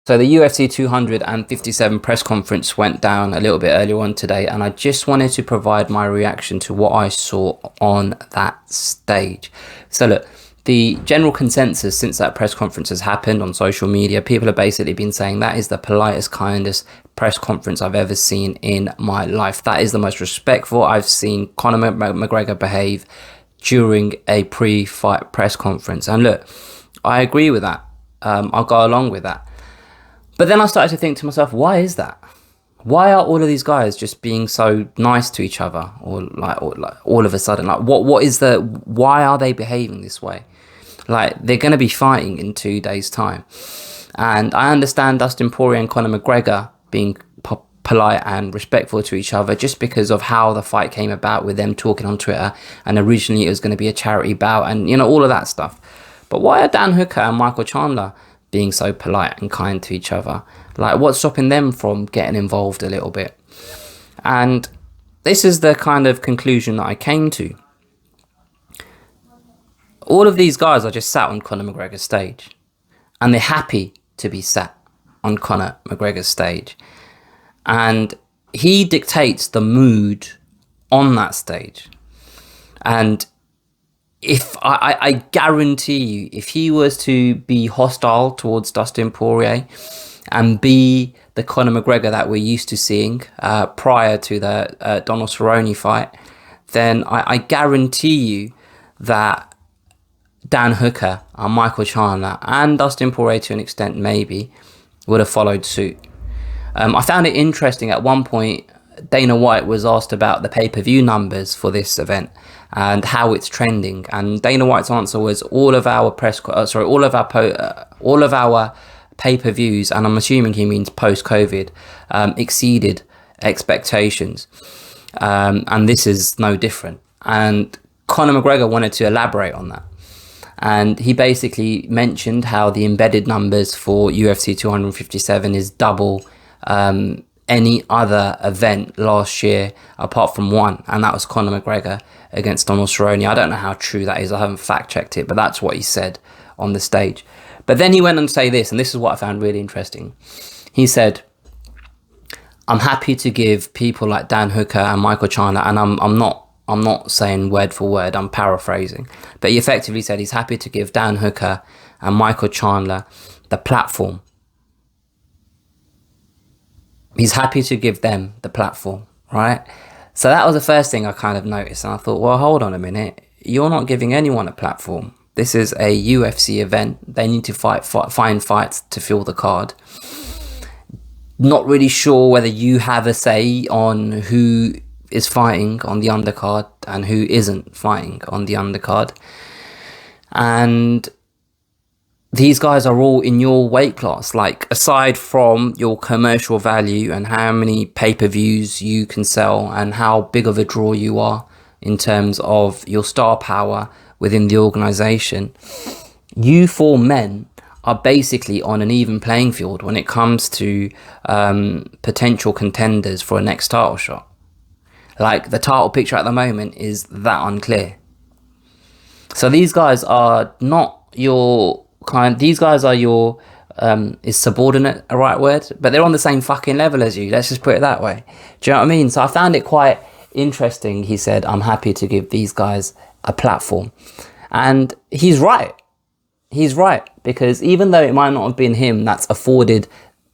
So the UFC 257 press conference went down a little bit earlier on today, and I just wanted to provide my reaction to what I saw on that stage. So look, the general consensus since that press conference has happened on social media, people have basically been saying that is the politest, kindest press conference I've ever seen in my life. That is the most respectful I've seen Conor McGregor behave during a pre-fight press conference. And look, I agree with that. I'll go along with that. But then I started to think to myself, why is that? Why are all of these guys just being so nice to each other, or like all of a sudden, like why are they behaving this way? Like, they're going to be fighting in 2 days' time, and I understand Dustin Poirier and Conor McGregor being polite and respectful to each other just because of how the fight came about, with them talking on Twitter, and originally it was going to be a charity bout, and all of that stuff. But why are Dan Hooker and Michael Chandler being so polite and kind to each other? Like, what's stopping them from getting involved a little bit? And this is the kind of conclusion that I came to. All of these guys are just sat on Conor McGregor's stage, and they're happy to be sat on Conor McGregor's stage. And he dictates the mood on that stage. And if I guarantee you, if he was to be hostile towards Dustin Poirier and be the Conor McGregor that we're used to seeing prior to the Donald Cerrone fight, then I guarantee you that Dan Hooker and Michael Chandler and Dustin Poirier, to an extent maybe, would have followed suit. I found it interesting. At one point, Dana White was asked about the pay-per-view numbers for this event and how it's trending, and Dana White's answer was all of our pay-per-views, and I'm assuming he means post-COVID, exceeded expectations, and this is no different. And Conor McGregor wanted to elaborate on that, and he basically mentioned how the embedded numbers for UFC 257 is double any other event last year apart from one, and that was Conor McGregor against Donald Cerrone. I don't know how true that is, I haven't fact checked it, but that's what he said on the stage. But then he went on to say this, and this is what I found really interesting. He said, I'm happy to give people like Dan Hooker and Michael Chandler, and I'm not saying word for word, I'm paraphrasing, but he effectively said he's happy to give Dan Hooker and Michael Chandler the platform. He's happy to give them the platform, right? So that was the first thing I kind of noticed, and I thought, well, hold on a minute. You're not giving anyone a platform. This is a UFC event. They need to find fights to fill the card. Not really sure whether you have a say on who is fighting on the undercard and who isn't fighting on the undercard. And these guys are all in your weight class. Like, aside from your commercial value and how many pay-per-views you can sell and how big of a draw you are in terms of your star power within the organization, you four men are basically on an even playing field when it comes to potential contenders for a next title shot. Like, the title picture at the moment is that unclear. So these guys are not your these guys are your is subordinate a right word? But they're on the same fucking level as you. Let's just put it that way. Do you know what I mean? So I found it quite interesting. He said, I'm happy to give these guys a platform. And he's right. He's right. Because even though it might not have been him that's afforded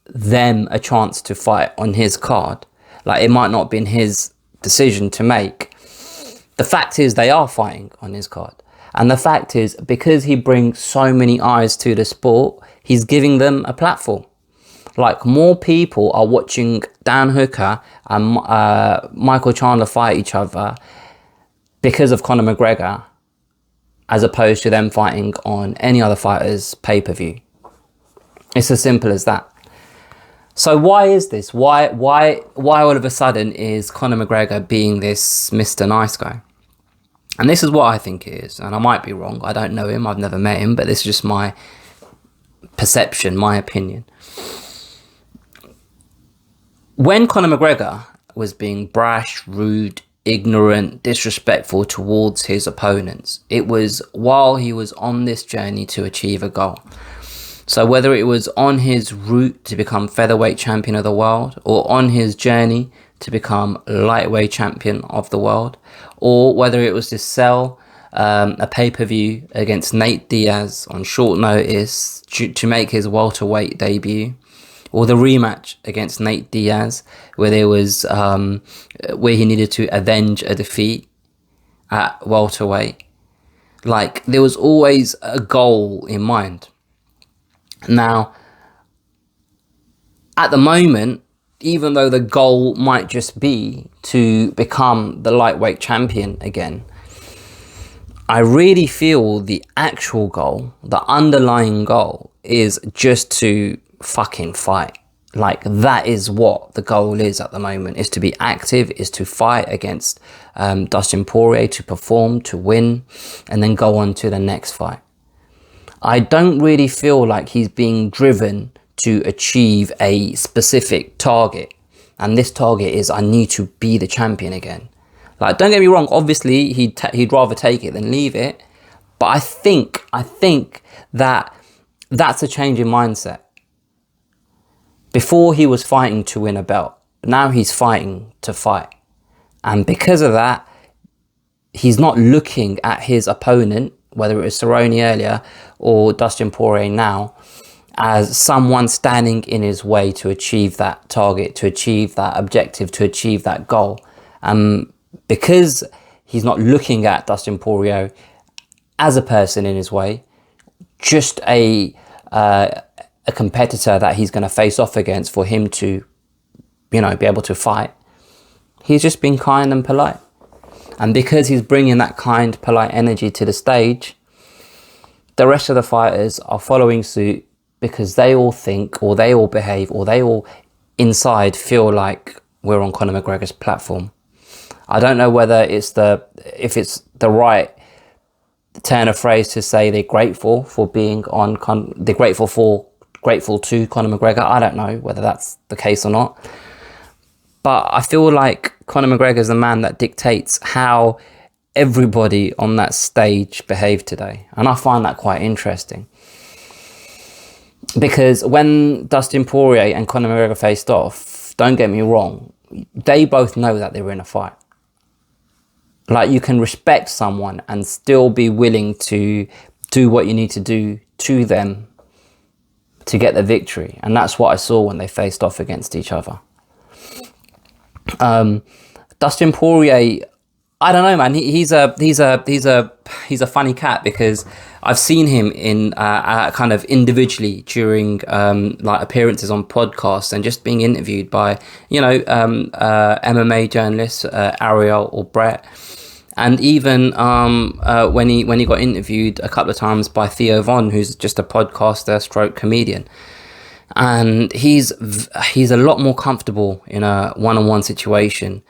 them a chance to fight on his card, like, it might not have been his decision to make, the fact is they are fighting on his card. And the fact is, because he brings so many eyes to the sport, he's giving them a platform. Like, more people are watching Dan Hooker and Michael Chandler fight each other because of Conor McGregor, as opposed to them fighting on any other fighter's pay-per-view. It's as simple as that. So why is this? Why all of a sudden is Conor McGregor being this Mr. Nice Guy? And this is what I think it is, and I might be wrong. I don't know him, I've never met him, but this is just my perception, my opinion. When Conor McGregor was being brash, rude, ignorant, disrespectful towards his opponents, it was while he was on this journey to achieve a goal. So whether it was on his route to become featherweight champion of the world, or on his journey to become lightweight champion of the world, or whether it was to sell a pay-per-view against Nate Diaz on short notice to make his welterweight debut, or the rematch against Nate Diaz where there was where he needed to avenge a defeat at welterweight. Like, there was always a goal in mind. Now, at the moment, even though the goal might just be to become the lightweight champion again, I really feel the actual goal, the underlying goal, is just to fucking fight. Like, that is what the goal is at the moment, is to be active, is to fight against Dustin Poirier, to perform, to win, and then go on to the next fight. I don't really feel like he's being driven to achieve a specific target. And this target is, I need to be the champion again. Like, don't get me wrong, obviously he'd rather take it than leave it. But I think that that's a change in mindset. Before he was fighting to win a belt. Now he's fighting to fight. And because of that, he's not looking at his opponent, whether it was Cerrone earlier or Dustin Poirier now, as someone standing in his way to achieve that target, to achieve that objective, to achieve that goal. Because he's not looking at Dustin Poirier as a person in his way, just a competitor that he's going to face off against for him to, be able to fight. He's just being kind and polite. And because he's bringing that kind, polite energy to the stage, the rest of the fighters are following suit because they all think, or they all behave, or they all inside feel like we're on Conor McGregor's platform. I don't know whether if it's the right turn of phrase to say they're grateful for being on, they're grateful to Conor McGregor. I don't know whether that's the case or not. But I feel like Conor McGregor is the man that dictates how everybody on that stage behaved today. And I find that quite interesting. Because when Dustin Poirier and Conor McGregor faced off, don't get me wrong, they both know that they were in a fight. Like, you can respect someone and still be willing to do what you need to do to them to get the victory. And that's what I saw when they faced off against each other. Dustin Poirier, I don't know, man. He's a funny cat, because I've seen him in kind of individually during like appearances on podcasts and just being interviewed by MMA journalists, Ariel or Brett, and even when he got interviewed a couple of times by Theo Von, who's just a podcaster stroke comedian. And he's a lot more comfortable in a one-on-one situation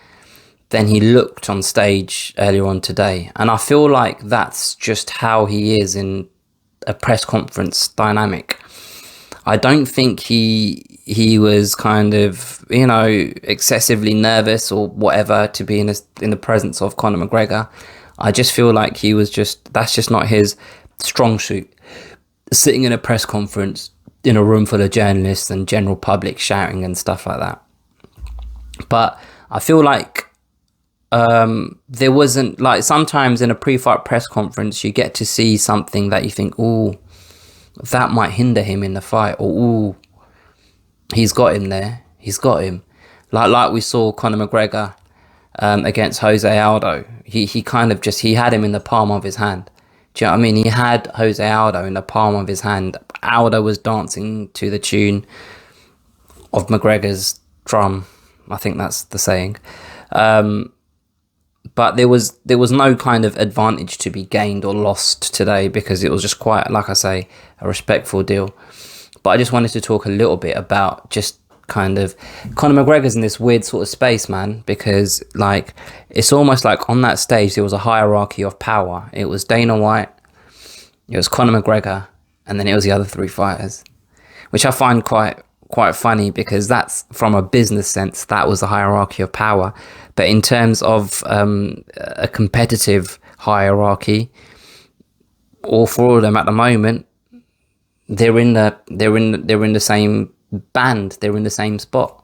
than he looked on stage earlier on today. And I feel like that's just how he is in a press conference dynamic. I don't think he was kind of, excessively nervous or whatever to be in the presence of Conor McGregor. I just feel like that's just not his strong suit. Sitting in a press conference in a room full of journalists and general public shouting and stuff like that. But I feel like there wasn't, like, sometimes in a pre-fight press conference you get to see something that you think, ooh, that might hinder him in the fight, or ooh, he's got him there, he's got him. Like we saw Conor McGregor against Jose Aldo. He kind of he had him in the palm of his hand. Do you know what I mean? He had Jose Aldo in the palm of his hand. Aldo was dancing to the tune of McGregor's drum. I think that's the saying. But there was no kind of advantage to be gained or lost today, because it was just quite, like I say, a respectful deal. But I just wanted to talk a little bit about just kind of Conor McGregor's in this weird sort of space, man, because like it's almost like on that stage there was a hierarchy of power. It was Dana White, it was Conor McGregor, and then it was the other three fighters, which I find quite funny, because that's, from a business sense, that was the hierarchy of power. But in terms of a competitive hierarchy, all four of them at the moment, they're in the same band, they're in the same spot.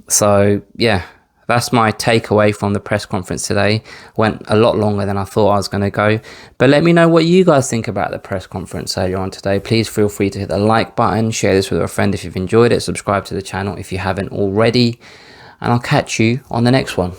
So yeah, that's my takeaway from the press conference today. Went a lot longer than I thought I was going to go. But let me know what you guys think about the press conference earlier on today. Please feel free to hit the like button, share this with a friend if you've enjoyed it, subscribe to the channel if you haven't already, and I'll catch you on the next one.